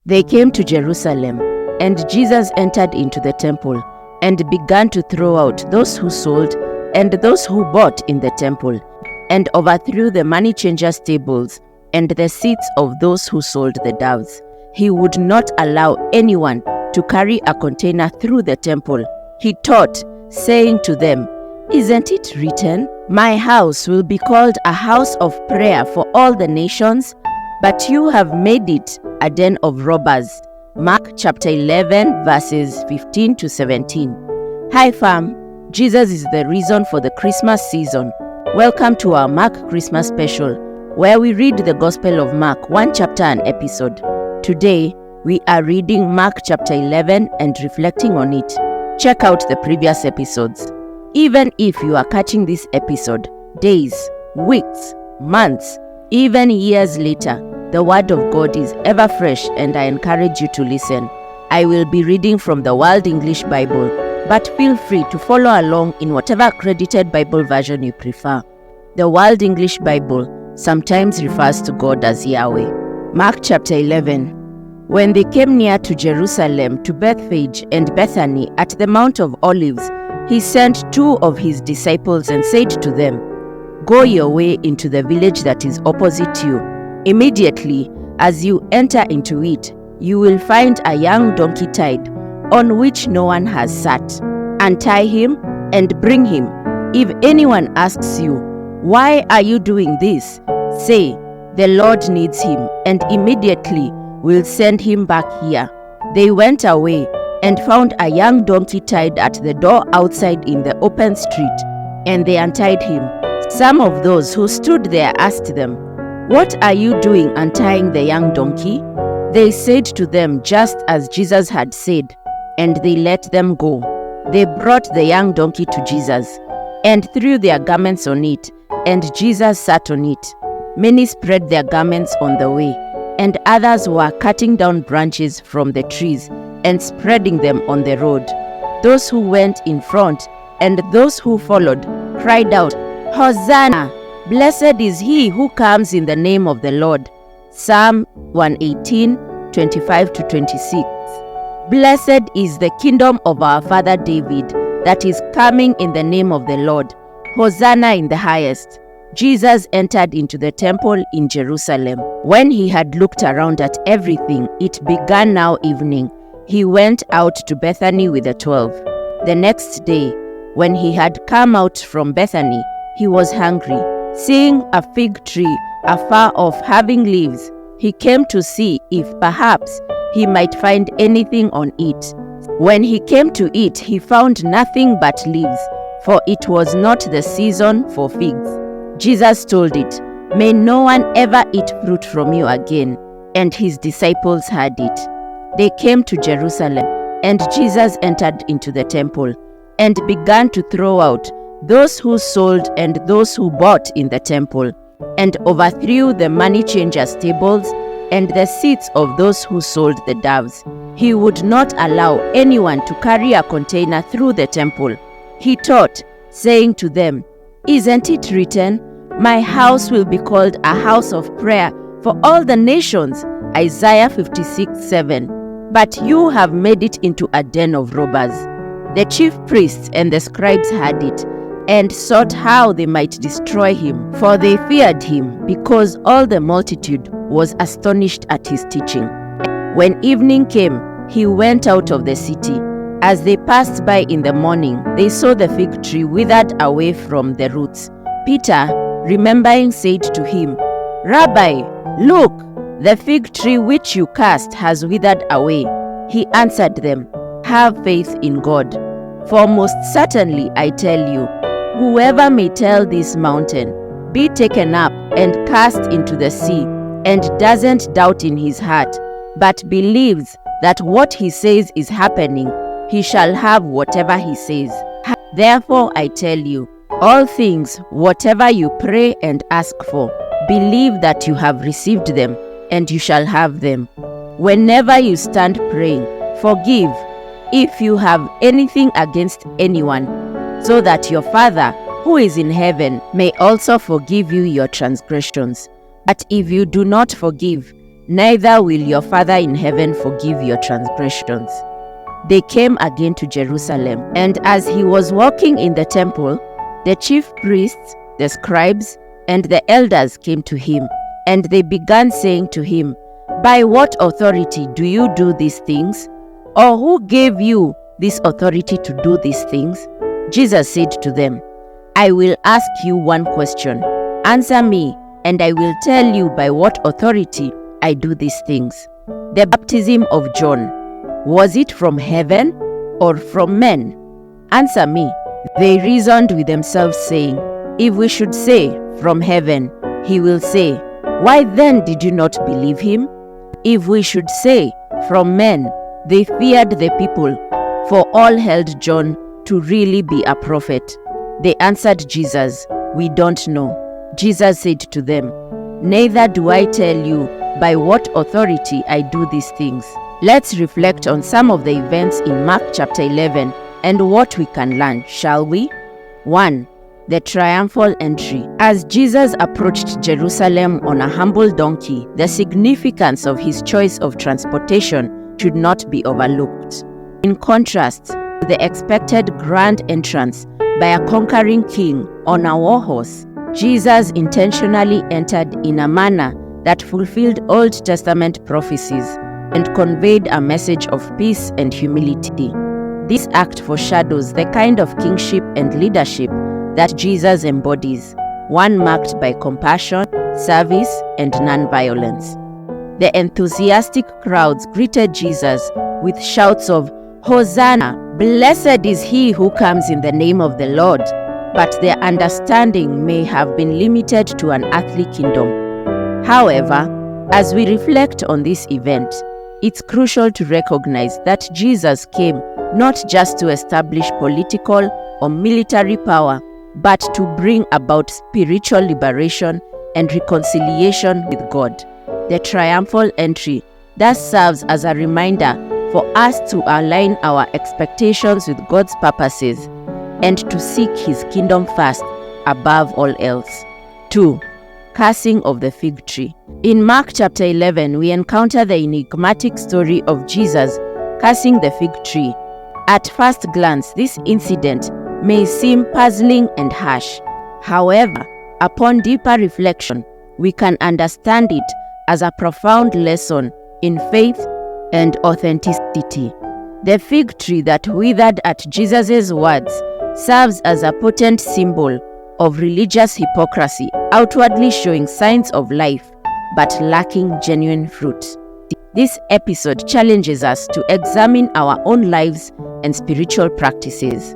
They came to Jerusalem, and Jesus entered into the temple and began to throw out those who sold and those who bought in the temple, and overthrew the money changers' tables and the seats of those who sold the doves. He would not allow anyone to carry a container through the temple. He taught, saying to them, "Isn't it written, 'My house will be called a house of prayer for all the nations'? But you have made it a den of robbers." Mark chapter 11 verses 15 to 17. Hi fam, Jesus is the reason for the Christmas season. Welcome to our Mark Christmas special, where we read the Gospel of Mark, one chapter an episode. Today, we are reading Mark chapter 11 and reflecting on it. Check out the previous episodes. Even if you are catching this episode days, weeks, months, even years later, the Word of God is ever fresh, and I encourage you to listen. I will be reading from the World English Bible, but feel free to follow along in whatever accredited Bible version you prefer. The World English Bible sometimes refers to God as Yahweh. Mark chapter 11. When they came near to Jerusalem, to Bethphage and Bethany at the Mount of Olives, he sent two of his disciples and said to them, "Go your way into the village that is opposite you. Immediately, as you enter into it, you will find a young donkey tied, on which no one has sat. Untie him and bring him. If anyone asks you, 'Why are you doing this?' say, 'The Lord needs him, and immediately will send him back here.'" They went away and found a young donkey tied at the door outside in the open street, and they untied him. Some of those who stood there asked them, "What are you doing untying the young donkey?" They said to them just as Jesus had said, and they let them go. They brought the young donkey to Jesus and threw their garments on it, and Jesus sat on it. Many spread their garments on the way, and others were cutting down branches from the trees and spreading them on the road. Those who went in front and those who followed cried out, "Hosanna! Blessed is he who comes in the name of the Lord." Psalm 118, 25 to 26. Blessed is the kingdom of our father David that is coming in the name of the Lord. Hosanna in the highest. Jesus entered into the temple in Jerusalem. When he had looked around at everything, it began now evening. He went out to Bethany with the 12. The next day, when he had come out from Bethany, he was hungry. Seeing a fig tree afar off having leaves, he came to see if perhaps he might find anything on it. When he came to it, he found nothing but leaves, for it was not the season for figs. Jesus told it, "May no one ever eat fruit from you again." And his disciples heard it. They came to Jerusalem, and Jesus entered into the temple and began to throw out those who sold and those who bought in the temple, and overthrew the money changers' tables and the seats of those who sold the doves. He would not allow anyone to carry a container through the temple. He taught, saying to them, "Isn't it written, 'My house will be called a house of prayer for all the nations'?" Isaiah 56:7. But you have made it into a den of robbers. The chief priests and the scribes heard it, and sought how they might destroy him, for they feared him, because all the multitude was astonished at his teaching. When evening came, he went out of the city. As they passed by in the morning, they saw the fig tree withered away from the roots. Peter, remembering, said to him, "Rabbi, look, the fig tree which you cursed has withered away." He answered them, "Have faith in God. For most certainly I tell you, whoever may tell this mountain, 'Be taken up and cast into the sea,' and doesn't doubt in his heart, but believes that what he says is happening, he shall have whatever he says. Therefore I tell you, all things, whatever you pray and ask for, believe that you have received them, and you shall have them. Whenever you stand praying, forgive if you have anything against anyone, so that your Father who is in heaven may also forgive you your transgressions. But if you do not forgive, neither will your Father in heaven forgive your transgressions. They came again to Jerusalem, and as he was walking in the temple, the chief priests, the scribes, and the elders came to him, and they began saying to him, "By what authority do you do these things? Or who gave you this authority to do these things?" Jesus said to them, "I will ask you one question. Answer me, and I will tell you by what authority I do these things. The baptism of John, was it from heaven or from men? Answer me." They reasoned with themselves, saying, "If we should say, from heaven," he will say, "Why then did you not believe him?" If we should say, from men," they feared the people, for all held John to really be a prophet. They answered Jesus, "We don't know." Jesus said to them, "Neither do I tell you by what authority I do these things." Let's reflect on some of the events in Mark chapter 11 and what we can learn, shall we? 1. The triumphal entry. As Jesus approached Jerusalem on a humble donkey, the significance of his choice of transportation should not be overlooked. In contrast to the expected grand entrance by a conquering king on a war horse, Jesus intentionally entered in a manner that fulfilled Old Testament prophecies and conveyed a message of peace and humility. This act foreshadows the kind of kingship and leadership that Jesus embodies, one marked by compassion, service, and non-violence. The enthusiastic crowds greeted Jesus with shouts of, "Hosanna! Blessed is he who comes in the name of the Lord." But their understanding may have been limited to an earthly kingdom. However, as we reflect on this event, it's crucial to recognize that Jesus came not just to establish political or military power, but to bring about spiritual liberation and reconciliation with God. The triumphal entry thus serves as a reminder for us to align our expectations with God's purposes and to seek his kingdom first above all else. 2. Cursing of the fig tree. In Mark chapter 11, we encounter the enigmatic story of Jesus cursing the fig tree. At first glance, this incident may seem puzzling and harsh. However, upon deeper reflection, we can understand it as a profound lesson in faith and authenticity. The fig tree that withered at Jesus' words serves as a potent symbol of religious hypocrisy, outwardly showing signs of life but lacking genuine fruit. This episode challenges us to examine our own lives and spiritual practices.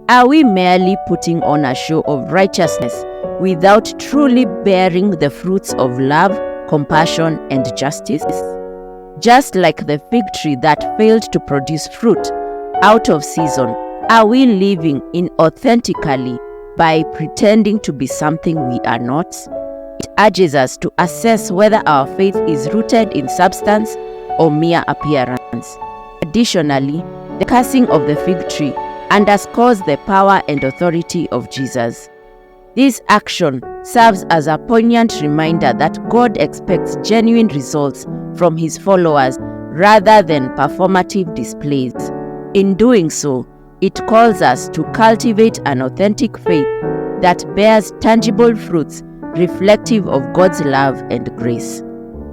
Are we merely putting on a show of righteousness without truly bearing the fruits of love, compassion, and justice? Just like the fig tree that failed to produce fruit out of season, are we living inauthentically by pretending to be something we are not? It urges us to assess whether our faith is rooted in substance or mere appearance. Additionally, the cursing of the fig tree underscores the power and authority of Jesus. This action serves as a poignant reminder that God expects genuine results from his followers rather than performative displays. In doing so, it calls us to cultivate an authentic faith that bears tangible fruits reflective of God's love and grace.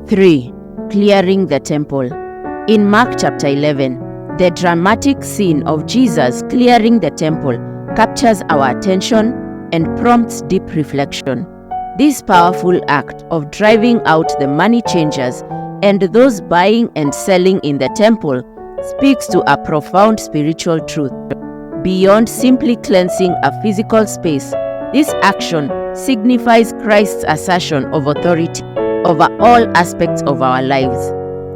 3. Clearing the temple. In Mark chapter 11, the dramatic scene of Jesus clearing the temple captures our attention and prompts deep reflection. This powerful act of driving out the money changers and those buying and selling in the temple speaks to a profound spiritual truth. Beyond simply cleansing a physical space, this action signifies Christ's assertion of authority over all aspects of our lives.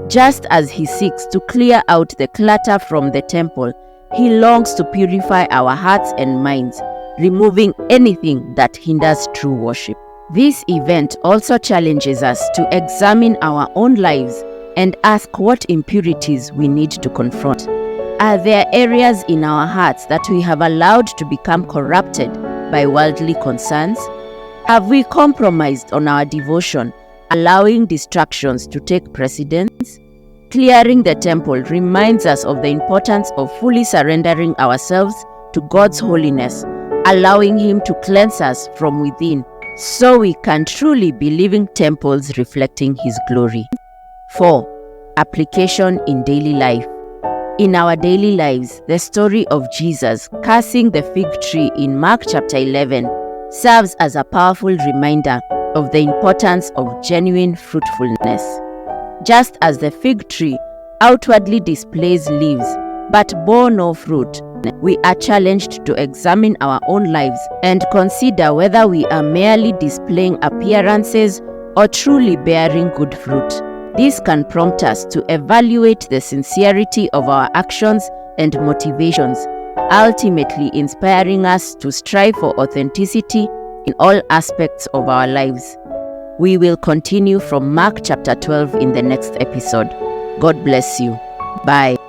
Just as he seeks to clear out the clutter from the temple, he longs to purify our hearts and minds, removing anything that hinders true worship. This event also challenges us to examine our own lives and ask what impurities we need to confront. Are there areas in our hearts that we have allowed to become corrupted by worldly concerns? Have we compromised on our devotion allowing distractions to take precedence. Clearing the temple reminds us of the importance of fully surrendering ourselves to God's holiness, allowing Him to cleanse us from within, so we can truly be living temples reflecting His glory. 4. Application in daily life. In our daily lives, the story of Jesus cursing the fig tree in Mark chapter 11 serves as a powerful reminder of the importance of genuine fruitfulness. Just as the fig tree outwardly displays leaves but bore no fruit, we are challenged to examine our own lives and consider whether we are merely displaying appearances or truly bearing good fruit. This can prompt us to evaluate the sincerity of our actions and motivations, ultimately inspiring us to strive for authenticity in all aspects of our lives. We will continue from Mark chapter 12 in the next episode. God bless you. Bye.